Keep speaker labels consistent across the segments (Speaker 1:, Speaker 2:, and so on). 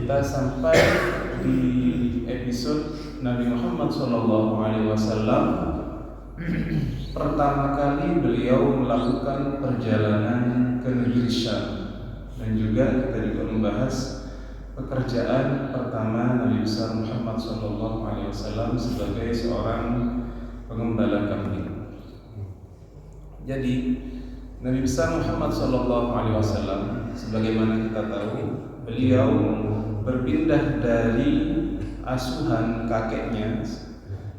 Speaker 1: Kita sampai di episode Nabi Muhammad SAW pertama kali beliau melakukan perjalanan ke negeri Syam, dan juga kita juga membahas pekerjaan pertama Nabi besar Muhammad SAW sebagai seorang pengembala kambing. Jadi Nabi besar Muhammad SAW, sebagaimana kita tahu, beliau berpindah dari asuhan kakeknya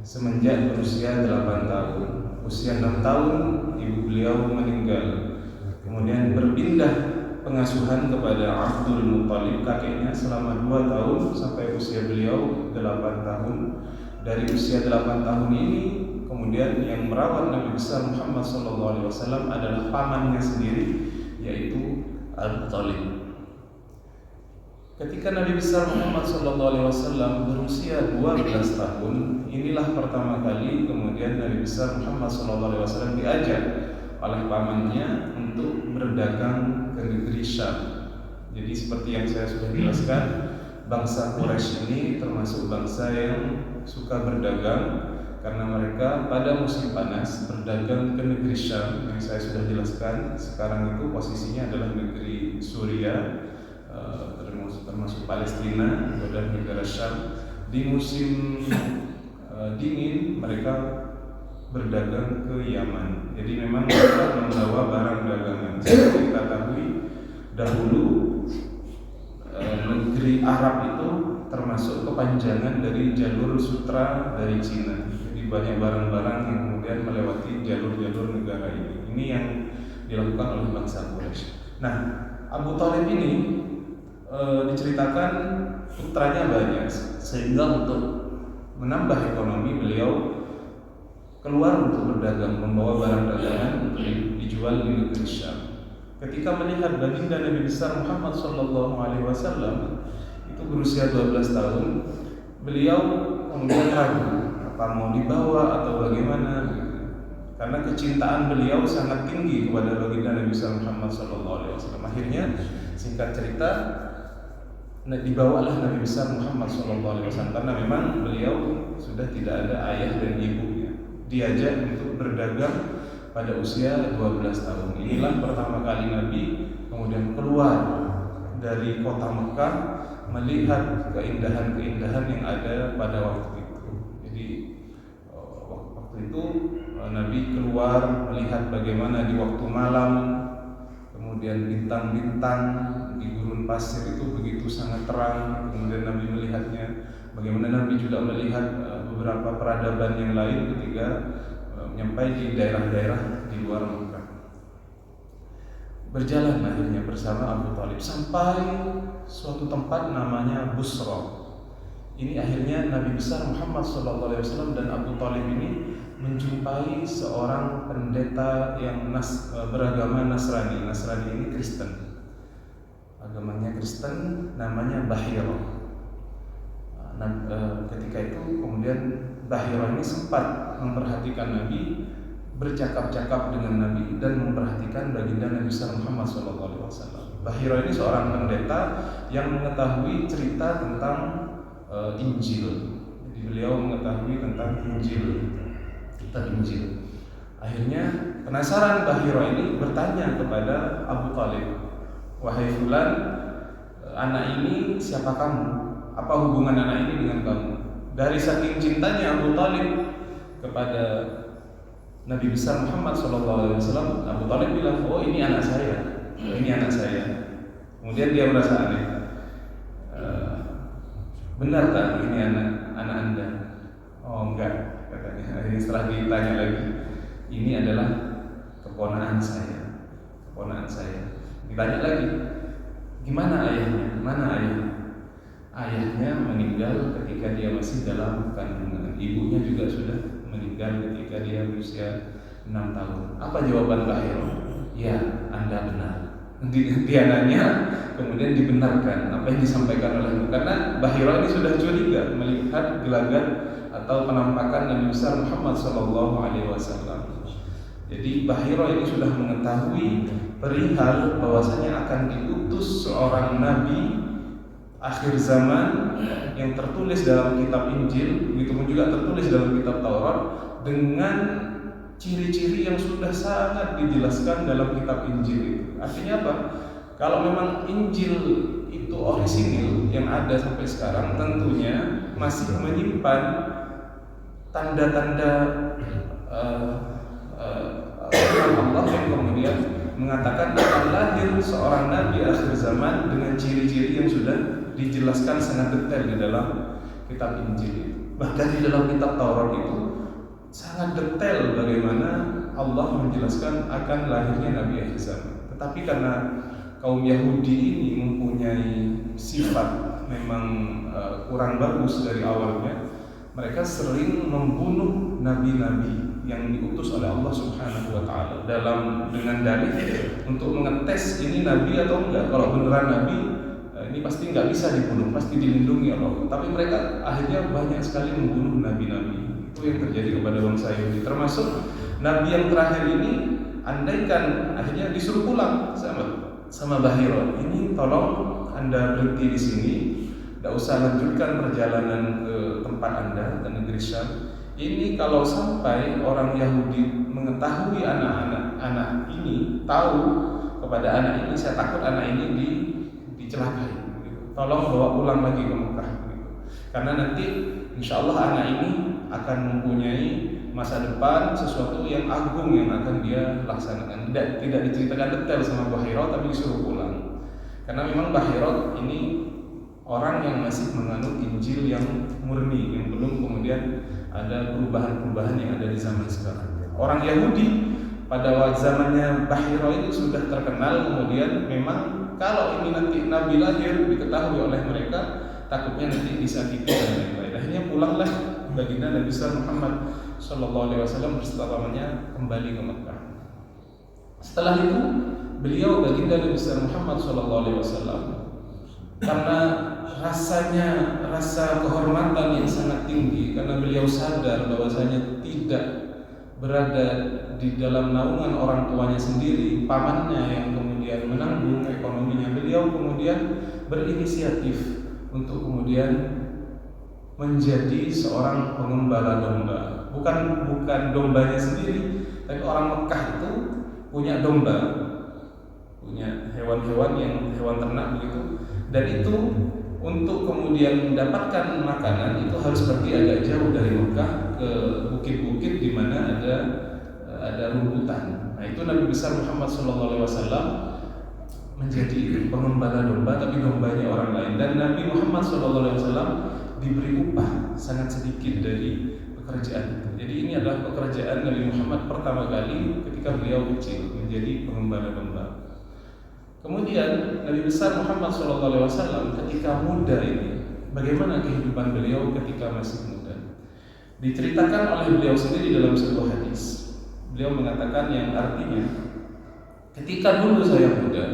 Speaker 1: semenjak berusia 8 tahun. Usia 6 tahun ibu beliau meninggal. Kemudian berpindah pengasuhan kepada Abdul Muttalib, kakeknya, selama 2 tahun sampai usia beliau 8 tahun. Dari usia 8 tahun ini kemudian yang merawat Nabi besar Muhammad SAW adalah pamannya sendiri, yaitu Abu Thalib. Ketika Nabi besar Muhammad SAW berusia 12 tahun, inilah pertama kali kemudian Nabi besar Muhammad SAW diajak oleh pamannya untuk berdagang ke negeri Syam. Jadi seperti yang saya sudah jelaskan, bangsa Quraisy ini termasuk bangsa yang suka berdagang, karena mereka pada musim panas berdagang ke negeri Syam yang saya sudah jelaskan. Sekarang itu posisinya adalah negeri Suriah, termasuk Palestina dan negara Syam. Di musim dingin mereka berdagang ke Yaman. Jadi memang mereka membawa barang dagangan. Seperti kita ketahui dahulu negeri Arab itu termasuk kepanjangan dari jalur sutra dari Cina. Jadi banyak barang-barang yang kemudian melewati jalur-jalur negara ini. Ini yang dilakukan oleh bangsa Quraisy. Nah, Abu Thalib ini diceritakan putranya banyak, sehingga untuk menambah ekonomi beliau keluar untuk berdagang, membawa barang dagangan untuk dijual di negeri Syam. Ketika melihat baginda Nabi besar Muhammad SAW itu berusia 12 tahun, beliau kemudian ragu apa mau dibawa atau bagaimana, karena kecintaan beliau sangat tinggi kepada baginda Nabi besar Muhammad SAW. Akhirnya singkat cerita, dibawalah Nabi besar Muhammad SAW, karena memang beliau sudah tidak ada ayah dan ibunya. Diajak untuk berdagang pada usia 12 tahun. Inilah pertama kali Nabi kemudian keluar dari kota Mekah melihat keindahan-keindahan yang ada pada waktu itu. Jadi waktu itu Nabi keluar melihat bagaimana di waktu malam kemudian bintang-bintang di gurun pasir itu begitu sangat terang. Kemudian Nabi melihatnya. Bagaimana Nabi juga melihat beberapa peradaban yang lain ketika menyampai di daerah-daerah di luar Mekah. Berjalan akhirnya bersama Abu Thalib sampai suatu tempat namanya Busra. Ini akhirnya Nabi besar Muhammad SAW dan Abu Thalib ini menjumpai seorang pendeta yang beragama Nasrani. Nasrani ini Kristen. Agamanya Kristen, namanya Bahira. Ketika itu kemudian Bahira ini sempat memperhatikan Nabi, bercakap-cakap dengan Nabi, dan memperhatikan baginda Nabi besar Muhammad SAW. Bahira ini seorang pendeta yang mengetahui cerita tentang Injil. Jadi beliau mengetahui tentang Injil, kitab Injil. Akhirnya penasaran Bahira ini bertanya kepada Abu Thalib, "Wahai fulan, anak ini siapa kamu? Apa hubungan anak ini dengan kamu?" Dari saking cintanya Abu Thalib kepada Nabi besar Muhammad SAW, Abu Thalib bilang, "Oh, ini anak saya, ini anak saya." Kemudian dia merasa aneh. "Benar tak ini anak Anda?" "Oh, enggak," katanya. Setelah ditanya lagi, "Ini adalah keponakan saya, keponakan saya." Ditanya lagi, "Gimana ayahnya? Mana ayahnya?" "Ayahnya meninggal ketika dia masih dalam kandungan. Ibunya juga sudah meninggal ketika dia berusia 6 tahun. Apa jawaban Bahira? "Ya, Anda benar." Dia nanya, kemudian dibenarkan apa yang disampaikan olehnya, karena Bahira ini sudah curiga melihat gelagat atau penampakan Nabi besar Muhammad SAW. Jadi Bahira ini sudah mengetahui perihal bahwasanya akan diutus seorang nabi akhir zaman yang tertulis dalam kitab Injil, begitu juga tertulis dalam kitab Taurat dengan ciri-ciri yang sudah sangat dijelaskan dalam kitab Injil. Artinya apa? Kalau memang Injil itu orisinil yang ada sampai sekarang, tentunya masih menyimpan tanda-tanda Allah yang kemudian mengatakan akan lahir seorang nabi akhir zaman dengan ciri-ciri yang sudah dijelaskan sangat detail di dalam kitab Injil. Bahkan di dalam kitab Taurat itu sangat detail bagaimana Allah menjelaskan akan lahirnya nabi akhir zaman. Tetapi karena kaum Yahudi ini mempunyai sifat memang kurang bagus dari awalnya, mereka sering membunuh nabi-nabi yang diutus oleh Allah Subhanahu wa taala dengan dalih untuk mengetes ini nabi atau enggak. Kalau beneran nabi, ini pasti nggak bisa dibunuh, pasti dilindungi Allah. Tapi mereka akhirnya banyak sekali membunuh nabi-nabi. Itu yang terjadi kepada bangsa Yahudi. Termasuk nabi yang terakhir ini, andaikan akhirnya disuruh pulang sama Bahiro, ini tolong Anda berhenti di sini, tidak usah lanjutkan perjalanan ke tempat Anda ke negeri Syam. Ini kalau sampai orang Yahudi mengetahui anak ini, tahu kepada anak ini, saya takut anak ini dicelakai. Tolong bawa pulang lagi ke Mekah. Karena nanti insya Allah anak ini akan mempunyai masa depan, sesuatu yang agung yang akan dia laksanakan. Tidak diceritakan detail sama Bahiro, tapi disuruh pulang. Karena memang Bahiro ini orang yang masih menganut Injil yang murni, yang belum kemudian ada perubahan-perubahan yang ada di zaman sekarang. Orang Yahudi pada zamannya Bahiro itu sudah terkenal, kemudian memang kalau ini nanti Nabi lahir diketahui oleh mereka, takutnya nanti disakiti dan lain-lain. Akhirnya pulanglah baginda Nabi Muhammad Sallallahu Alaihi Wasallam beserta pamannya kembali ke Mekah. Setelah itu beliau baginda Nabi Muhammad Sallallahu Alaihi Wasallam karena rasa kehormatan yang sangat tinggi, karena beliau sadar bahwasanya tidak berada di dalam naungan orang tuanya sendiri, pamannya yang kemudian menanggung ekonominya, beliau kemudian berinisiatif untuk kemudian menjadi seorang pengembala domba. Bukan dombanya sendiri, tapi orang Mekah itu punya domba, punya hewan-hewan yang hewan ternak begitu. Dan itu untuk kemudian mendapatkan makanan itu harus pergi agak jauh dari Mekah ke bukit-bukit di mana ada rumputan. Nah, itu Nabi besar Muhammad SAW menjadi pengembala domba, tapi dombanya orang lain. Dan Nabi Muhammad SAW diberi upah sangat sedikit dari pekerjaan itu. Jadi ini adalah pekerjaan Nabi Muhammad pertama kali ketika beliau kecil menjadi pengembala domba. Kemudian Nabi besar Muhammad SAW ketika muda ini, bagaimana kehidupan beliau ketika masih muda? Diceritakan oleh beliau sendiri dalam sebuah hadis. Beliau mengatakan yang artinya, ketika dulu saya muda,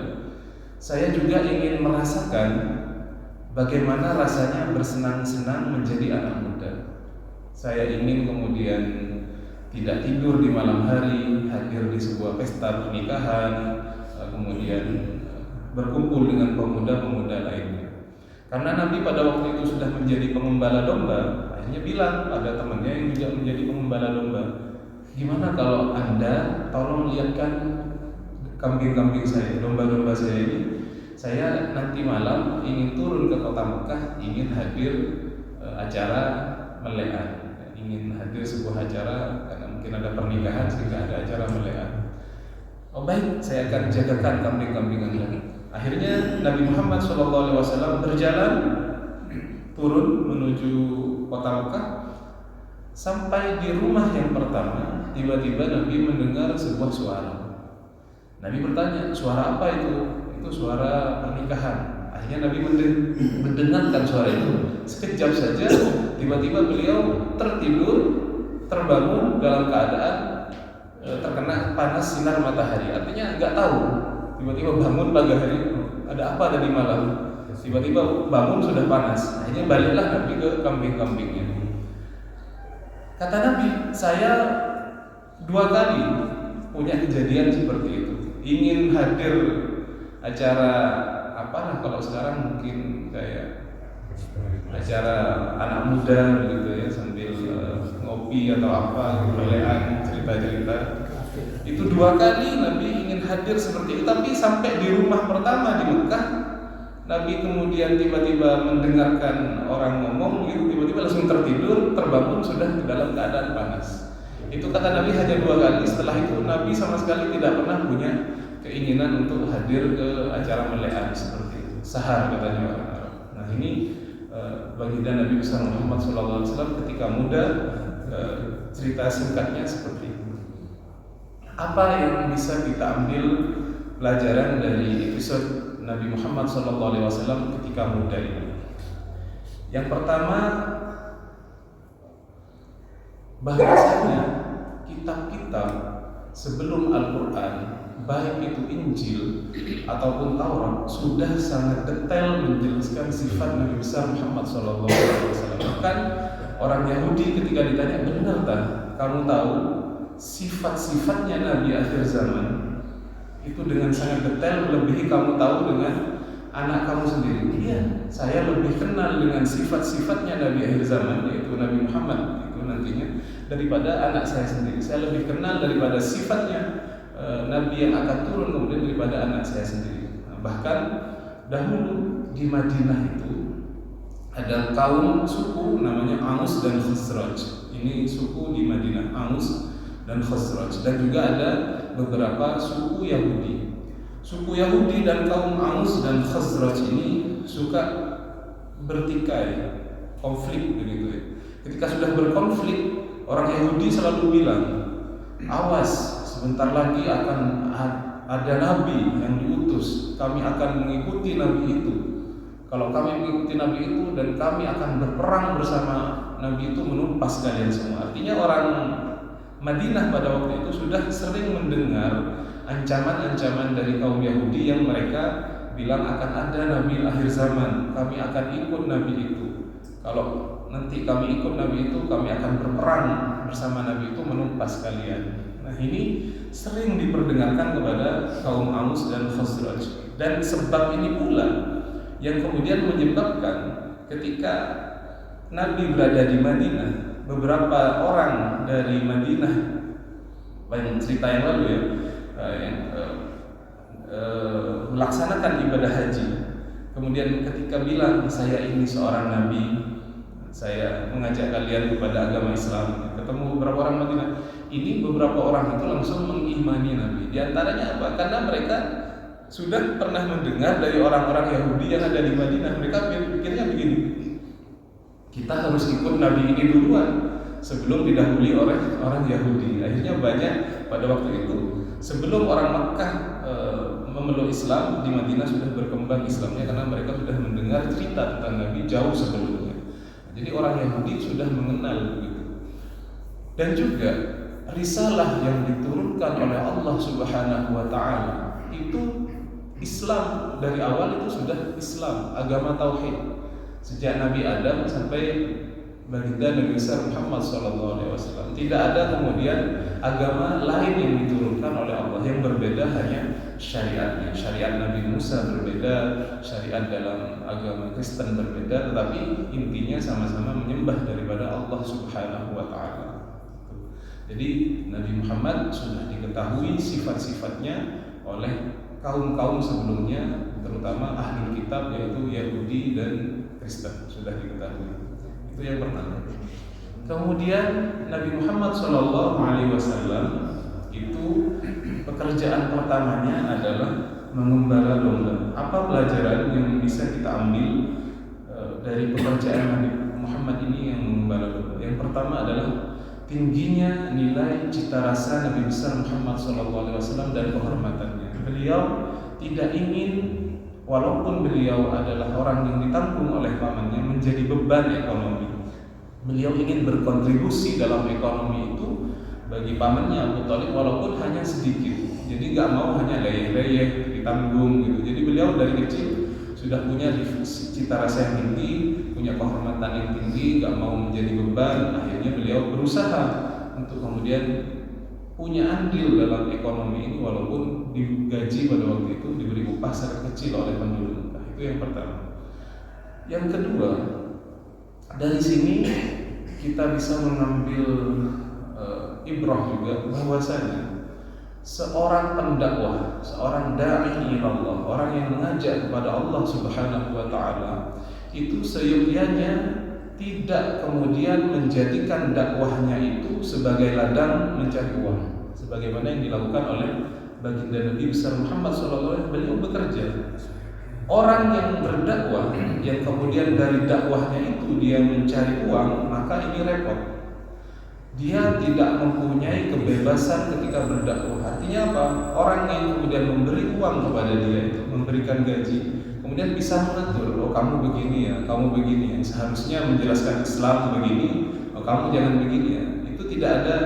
Speaker 1: saya juga ingin merasakan bagaimana rasanya bersenang-senang menjadi anak muda. Saya ingin kemudian tidak tidur di malam hari, hadir di sebuah pesta pernikahan, kemudian berkumpul dengan pemuda-pemuda lainnya. Karena Nabi pada waktu itu sudah menjadi pengembala domba, akhirnya bilang pada temannya yang juga menjadi pengembala domba, gimana kalau Anda tolong lihatkan kambing-kambing saya, domba-domba saya ini. Saya nanti malam ingin turun ke kota Mekah, ingin hadir acara melean, ingin hadir sebuah acara karena mungkin ada pernikahan sehingga ada acara melean. Oh baik, saya akan jagakan kambing-kambing Anda. Akhirnya Nabi Muhammad SAW berjalan turun menuju kota Mekah. Sampai di rumah yang pertama, tiba-tiba Nabi mendengar sebuah suara. Nabi bertanya, suara apa itu? Itu suara pernikahan. Akhirnya Nabi mendengarkan suara itu. Sekejap saja, tiba-tiba beliau tertidur, terbangun dalam keadaan terkena panas sinar matahari. Artinya nggak tahu. Tiba-tiba bangun pagi hari, ada apa tadi malam? Tiba-tiba bangun sudah panas. Akhirnya baliklah Nabi ke kambing-kambingnya. Kata Nabi, saya 2 kali punya kejadian seperti itu. Ingin hadir acara apa? Kalau sekarang mungkin kayak acara anak muda gitu ya, sambil ngopi atau apa gitu, lelehan, cerita-cerita. Itu 2 kali Nabi ingin hadir seperti itu, tapi sampai di rumah pertama di Mekah, Nabi kemudian tiba-tiba mendengarkan orang ngomong gitu, tiba-tiba langsung tertidur, terbangun sudah dalam keadaan panas. Itu kata Nabi hanya 2 kali. Setelah itu Nabi sama sekali tidak pernah punya keinginan untuk hadir ke acara melehan seperti itu. Sahar katanya orang Arab. Nah ini baginda Nabi besar Muhammad SAW ketika muda, cerita singkatnya seperti itu. Apa yang bisa kita ambil pelajaran dari episode Nabi Muhammad SAW ketika muda ini? Yang pertama, bahwasanya kitab-kitab sebelum Al-Quran, baik itu Injil ataupun Taurat, sudah sangat detail menjelaskan sifat Nabi besar Muhammad SAW. Bahkan orang Yahudi ketika ditanya, benar tak kamu tahu sifat-sifatnya Nabi akhir zaman, itu dengan sangat detail melebihi kamu tahu dengan anak kamu sendiri. Iya, saya lebih kenal dengan sifat-sifatnya Nabi akhir zaman, yaitu Nabi Muhammad itu nantinya, daripada anak saya sendiri. Saya lebih kenal daripada sifatnya Nabi yang akan turun kemudian daripada anak saya sendiri. Nah, bahkan dahulu di Madinah itu ada kaum suku namanya Aus dan Khazraj. Ini suku di Madinah, Aus dan Khazraj, dan juga ada beberapa suku Yahudi. Suku Yahudi dan kaum Aus dan Khazraj ini suka bertikai, konflik begitu ya. Ketika sudah berkonflik, orang Yahudi selalu bilang, awas, sebentar lagi akan ada nabi yang diutus, kami akan mengikuti nabi itu. Kalau kami mengikuti nabi itu dan kami akan berperang bersama nabi itu, menumpas kalian semua. Artinya orang Madinah pada waktu itu sudah sering mendengar ancaman-ancaman dari kaum Yahudi yang mereka bilang akan ada nabi akhir zaman, kami akan ikut nabi itu. Kalau nanti kami ikut nabi itu, kami akan berperang bersama nabi itu, menumpas kalian. Nah ini sering diperdengarkan kepada kaum Aus dan Khazraj, dan sebab ini pula yang kemudian menyebabkan ketika Nabi berada di Madinah, beberapa orang dari Madinah, banyak cerita yang lalu ya, melaksanakan ibadah haji. Kemudian ketika bilang, saya ini seorang nabi, saya mengajak kalian kepada agama Islam, ketemu beberapa orang Madinah. Ini beberapa orang itu langsung mengimani Nabi. Di antaranya apa? Karena mereka sudah pernah mendengar dari orang-orang Yahudi yang ada di Madinah. Mereka pikirnya begini, kita harus ikut Nabi ini duluan sebelum didahului oleh orang Yahudi. Akhirnya banyak pada waktu itu, sebelum orang Makkah memeluk Islam, di Madinah sudah berkembang Islamnya karena mereka sudah mendengar cerita tentang Nabi jauh sebelumnya. Jadi orang Yahudi sudah mengenal begitu. Dan juga risalah yang diturunkan oleh Allah Subhanahu wa taala itu Islam, dari awal itu sudah Islam, agama tauhid. Sejak Nabi Adam sampai baginda Nabi besar Muhammad SAW, tidak ada kemudian agama lain yang diturunkan oleh Allah. Yang berbeda hanya syariatnya. Syariat Nabi Musa berbeda, syariat dalam agama Kristen berbeda, tetapi intinya sama-sama menyembah daripada Allah Subhanahu wa taala. Jadi Nabi Muhammad sudah diketahui sifat-sifatnya oleh kaum-kaum sebelumnya, terutama ahlul kitab yaitu Yahudi dan Kristen, sudah diketahui. Itu yang pertama. Kemudian Nabi Muhammad SAW itu pekerjaan pertamanya adalah mengembala domba. Apa pelajaran yang bisa kita ambil dari pekerjaan Nabi Muhammad ini yang mengembala domba? Yang pertama adalah tingginya nilai cita rasa Nabi besar Muhammad SAW dan penghormatannya. Beliau tidak ingin, walaupun beliau adalah orang yang ditanggung oleh pamannya, menjadi beban ekonomi. Beliau ingin berkontribusi dalam ekonomi itu bagi pamannya Abu Thalib, walaupun hanya sedikit. Jadi nggak mau hanya leyeh-leyeh ditanggung gitu. Jadi beliau dari kecil sudah punya cita rasa yang tinggi, punya kehormatan yang tinggi, gak mau menjadi beban. Akhirnya beliau berusaha untuk kemudian punya andil dalam ekonomi ini, walaupun digaji pada waktu itu, diberi upah sangat kecil oleh penduduk Mekah. Itu yang pertama. Yang kedua, Dari sini kita bisa mengambil ibrah juga bahwasanya seorang pendakwah, seorang da'i ilallah, orang yang mengajak kepada Allah Subhanahu wa taala, itu seyogyanya tidak kemudian menjadikan dakwahnya itu sebagai ladang mencari uang, sebagaimana yang dilakukan oleh baginda Nabi besar Muhammad SAW. Beliau bekerja. Orang yang berdakwah, yang kemudian dari dakwahnya itu dia mencari uang, maka ini repot. Dia tidak mempunyai kebebasan ketika berdakwah. Artinya apa? Orang yang kemudian memberi uang kepada dia itu, memberikan gaji, kemudian bisa mengatur, oh kamu begini ya, kamu begini ya, seharusnya menjelaskan Islam begini, oh kamu jangan begini ya. Itu tidak ada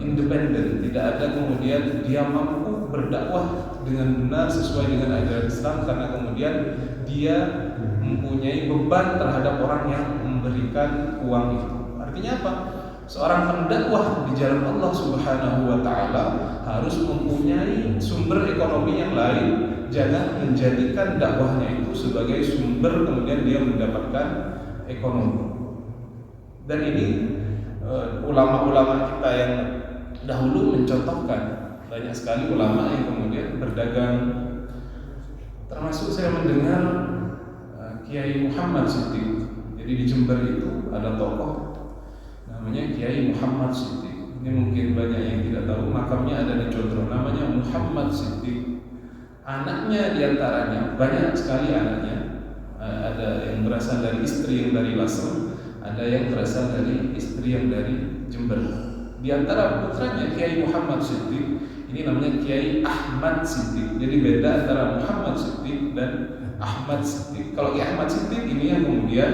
Speaker 1: independen, tidak ada kemudian dia mampu berdakwah dengan benar sesuai dengan ajaran Islam karena kemudian dia mempunyai beban terhadap orang yang memberikan uang itu. Artinya apa? Seorang pendakwah di jalan Allah Subhanahu wa taala harus mempunyai sumber ekonomi yang lain, jangan menjadikan dakwahnya itu sebagai sumber kemudian dia mendapatkan ekonomi. Dan ini ulama-ulama kita yang dahulu mencontohkan, banyak sekali ulama yang kemudian berdagang. Termasuk saya mendengar Kiai Muhammad Siddiq. Jadi di Jember itu ada tokoh namanya Kiai Muhammad Siddiq. Ini mungkin banyak yang tidak tahu, makamnya ada di Condro, namanya Muhammad Siddiq. Anaknya diantaranya banyak sekali anaknya, ada yang berasal dari istri yang dari Lasem, ada yang berasal dari istri yang dari Jember. Di antara putranya Kiai Muhammad Siddiq, ini namanya Kiai Ahmad Siddiq. Jadi beda antara Muhammad Siddiq dan Ahmad Siddiq. Kalau Kiai Ahmad Siddiq ini yang kemudian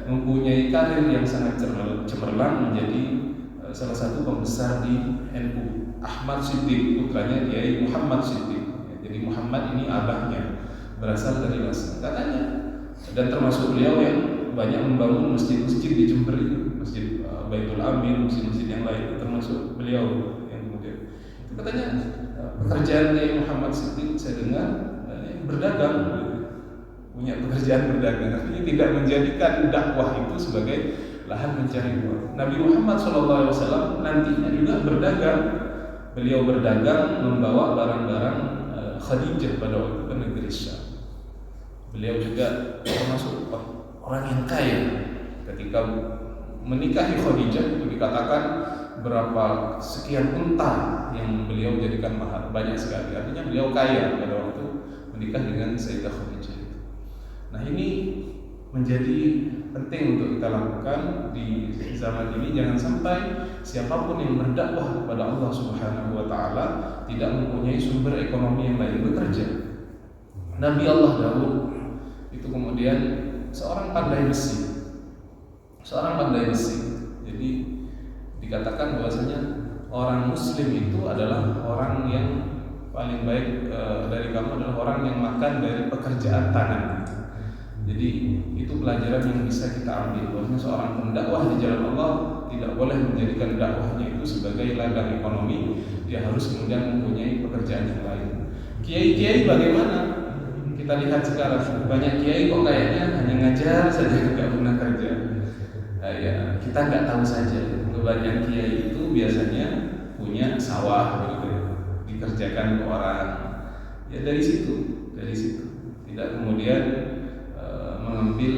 Speaker 1: mempunyai karir yang sangat cemerlang, menjadi salah satu pembesar di NU. Ahmad Siddiq putranya Kiai Muhammad Siddiq. Jadi Muhammad ini abahnya, berasal dari Lasem katanya. Dan termasuk beliau yang banyak membangun masjid-masjid di Jember itu, masjid Baitul Amin, masjid-masjid yang lain, termasuk beliau yang kemudian itu katanya pekerjaan Kiai Muhammad Siddiq saya dengar berdagang, punya pekerjaan berdagang. Artinya tidak menjadikan dakwah itu sebagai lahan mencari uang. Nabi Muhammad SAW nantinya juga berdagang. Beliau berdagang membawa barang-barang Khadijah pada waktu ke negeri Syam. Beliau juga termasuk orang yang kaya. Ketika menikahi Khadijah itu dikatakan berapa sekian unta yang beliau jadikan mahar, banyak sekali. Artinya beliau kaya pada waktu menikah dengan Sayyidah Khadijah. Nah ini menjadi penting untuk kita lakukan di zaman ini. Jangan sampai siapapun yang berdakwah kepada Allah Subhanahu wa taala tidak mempunyai sumber ekonomi yang lain, bekerja. Nabi Allah Daud itu kemudian seorang pandai besi. Jadi dikatakan bahwasanya orang muslim itu adalah orang yang paling baik dari kamu adalah orang yang makan dari pekerjaan tangan. Jadi itu pelajaran yang bisa kita ambil, bahwasanya seorang pendakwah di jalan Allah tidak boleh menjadikan dakwahnya itu sebagai ladang ekonomi. Dia harus kemudian mempunyai pekerjaan yang lain. Kiai-kiai bagaimana? Kita lihat sekarang banyak kiai kok kayaknya hanya ngajar saja, tidak pernah kerja. Ya, kita nggak tahu saja. Kebanyakan kiai itu biasanya punya sawah gitu, dikerjakan ke orang. Ya dari situ tidak kemudian mengambil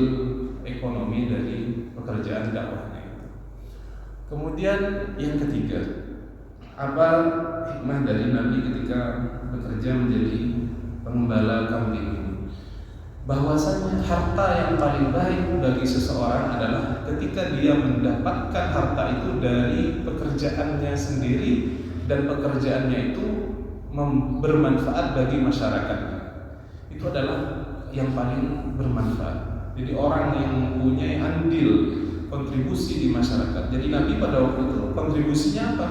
Speaker 1: ekonomi dari pekerjaan dakwahnya itu. Kemudian yang ketiga, apa hikmah dari Nabi ketika bekerja menjadi pengembala kambing ini? Bahwasanya harta yang paling baik bagi seseorang adalah ketika dia mendapatkan harta itu dari pekerjaannya sendiri dan pekerjaannya itu bermanfaat bagi masyarakatnya. Itu adalah yang paling bermanfaat. Jadi orang yang mempunyai andil kontribusi di masyarakat. Jadi Nabi pada waktu itu kontribusinya apa?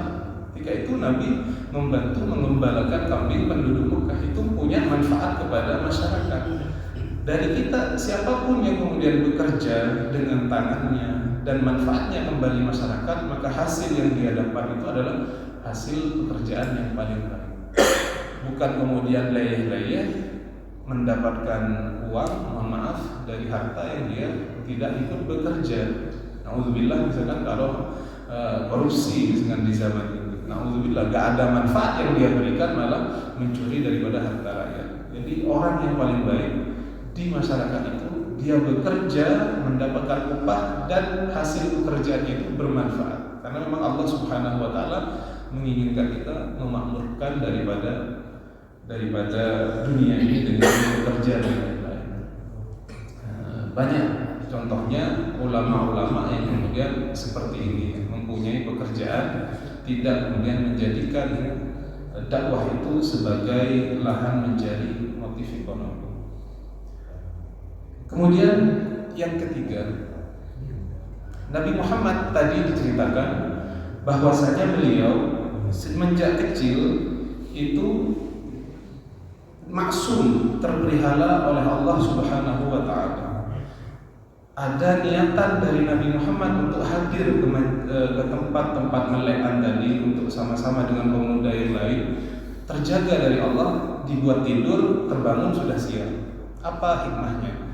Speaker 1: Ketika itu Nabi membantu mengembalakan kambing penduduk Mekah, itu punya manfaat kepada masyarakat. Dari kita siapapun yang kemudian bekerja dengan tangannya dan manfaatnya kembali masyarakat, maka hasil yang dia dapat itu adalah hasil pekerjaan yang paling baik. Bukan kemudian leyeh-leyeh mendapatkan uang, mohon maaf, dari harta yang dia tidak ikut bekerja. Nauzubillah, misalkan kalau korupsi misalkan di zaman ini, nauzubillah, gak ada manfaat yang dia berikan, malah mencuri daripada harta rakyat. Jadi orang yang paling baik di masyarakat itu dia bekerja, mendapatkan upah, dan hasil pekerjaannya itu bermanfaat. Karena memang Allah Subhanahu wa taala menginginkan kita memakmurkan daripada dunia ini dengan bekerja dan lain-lain. Banyak contohnya ulama-ulama yang kemudian seperti ini, mempunyai pekerjaan, tidak kemudian menjadikan dakwah itu sebagai lahan mencari motif ekonomi. Kemudian yang ketiga, Nabi Muhammad tadi diceritakan bahwasanya beliau semenjak kecil itu maksum, terpelihara oleh Allah Subhanahu wa taala. Ada niatan dari Nabi Muhammad untuk hadir ke tempat-tempat melekan tadi untuk sama-sama dengan pemuda yang lain, terjaga dari Allah, dibuat tidur, terbangun sudah siap. Apa hikmahnya?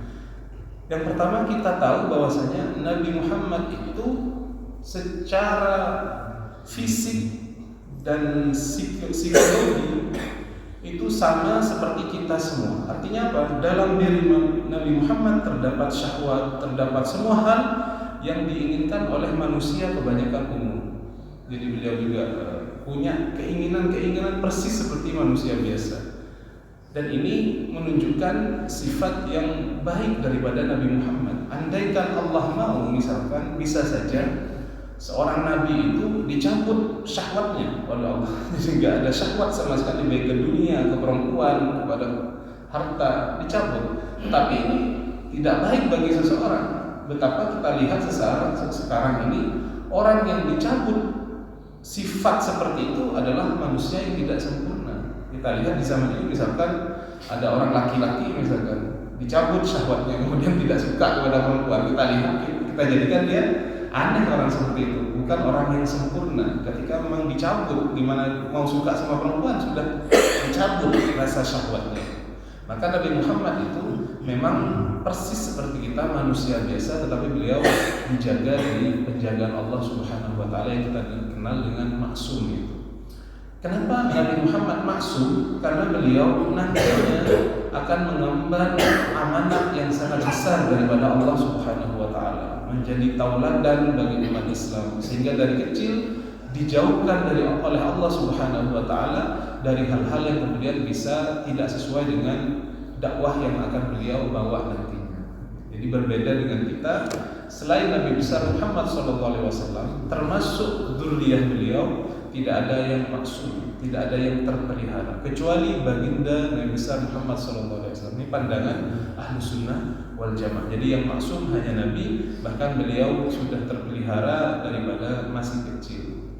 Speaker 1: Yang pertama, kita tahu bahwasanya Nabi Muhammad itu secara fisik dan psikologi itu sama seperti kita semua. Artinya apa? Dalam diri Nabi Muhammad terdapat syahwat, terdapat semua hal yang diinginkan oleh manusia kebanyakan umum. Jadi beliau juga punya keinginan persis seperti manusia biasa. Dan ini menunjukkan sifat yang baik daripada Nabi Muhammad. Andaikan Allah mau, misalkan, bisa saja seorang nabi itu dicabut syahwatnya oleh Allah. Jadi nggak ada syahwat sama sekali, baik ke dunia, ke perempuan, kepada harta, dicabut. Tetapi ini tidak baik bagi seseorang. Betapa kita lihat sekarang ini, orang yang dicabut sifat seperti itu adalah manusia yang tidak sempurna. Kita lihat di zaman ini, misalkan ada orang laki-laki misalkan dicabut syahwatnya, kemudian tidak suka kepada perempuan, kita jadikan dia aneh orang seperti itu, bukan orang yang sempurna. Ketika memang dicabut, gimana mau suka sama perempuan, sudah dicabut rasa syahwatnya. Maka Nabi Muhammad itu memang persis seperti kita, manusia biasa, tetapi beliau dijaga dari penjagaan Allah Subhanahu wa taala yang kita kenal dengan maksum itu. Kenapa Nabi Muhammad maksum? Karena beliau nantinya akan mengemban amanat yang sangat besar daripada Allah Subhanahu wa taala, menjadi tauladan bagi umat Islam, sehingga dari kecil dijauhkan oleh Allah Subhanahu wa taala dari hal-hal yang kemudian bisa tidak sesuai dengan dakwah yang akan beliau bawa nantinya. Jadi berbeda dengan kita, selain Nabi besar Muhammad SAW, termasuk dzurriyyah beliau, tidak ada yang maksum, tidak ada yang terpelihara kecuali baginda Nabi besar Muhammad SAW. Ini pandangan ahlu sunnah wal jamaah. Jadi yang maksum hanya Nabi, bahkan beliau sudah terpelihara daripada masih kecil.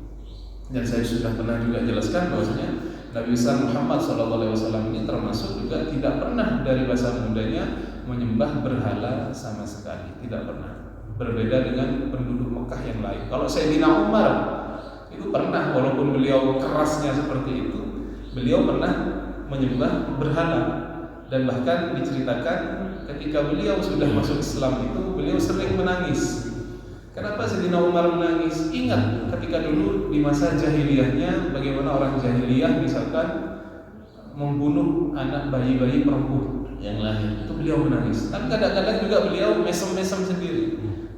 Speaker 1: Dan saya sudah pernah juga jelaskan bahwasanya Nabi besar Muhammad SAW ini termasuk juga tidak pernah dari masa mudanya menyembah berhala sama sekali, tidak pernah. Berbeda dengan penduduk Mekah yang lain. Kalau Sayyidina Umar itu pernah, walaupun beliau kerasnya seperti itu, beliau pernah menyembah berhala. Dan bahkan diceritakan ketika beliau sudah masuk Islam itu, beliau sering menangis. Kenapa Sayyidina Umar menangis? Ingat ketika dulu di masa jahiliyahnya, bagaimana orang jahiliyah misalkan membunuh anak bayi-bayi perempuan yang lahir, itu beliau menangis. Kan kadang-kadang juga beliau mesem-mesem sendiri.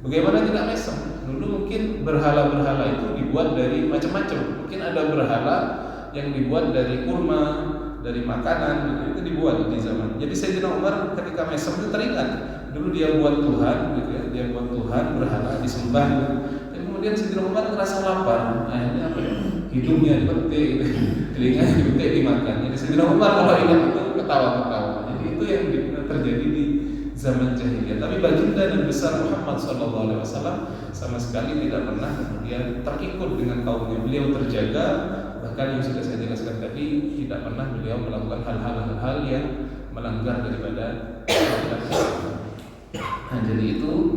Speaker 1: Bagaimana tidak mesem? Dulu mungkin berhala-berhala itu dibuat dari macam-macam. Mungkin ada berhala yang dibuat dari kurma, dari makanan, itu dibuat di zaman. Jadi Sayyidina Umar ketika mesem itu teringat, dulu dia buat Tuhan, gitu ya, dia buat Tuhan berhala disembah. Gitu. Dan kemudian Sayyidina Umar terasa lapar, akhirnya apa ya? Hidungnya dipetik, gitu. Telinganya dipetik dimakan. Jadi Sayyidina Umar kalau ingat itu ketawa-ketawa. Jadi itu yang terjadi di zaman jahiliyah. Tapi baginda dan besar Muhammad SAW sama sekali tidak pernah kemudian terikut dengan kaumnya. Beliau terjaga, bahkan yang sudah saya jelaskan tadi, tidak pernah beliau melakukan hal-hal yang melanggar daripada nah, jadi itu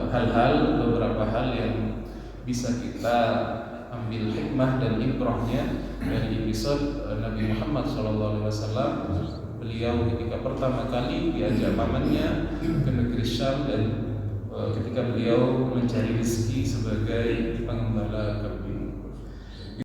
Speaker 1: hal-hal, beberapa hal yang bisa kita ambil hikmah dan ibrahnya dari episode Nabi Muhammad SAW. Beliau ketika pertama kali diajak pamannya ke negeri Syam dan ketika beliau mencari rezeki sebagai pengembala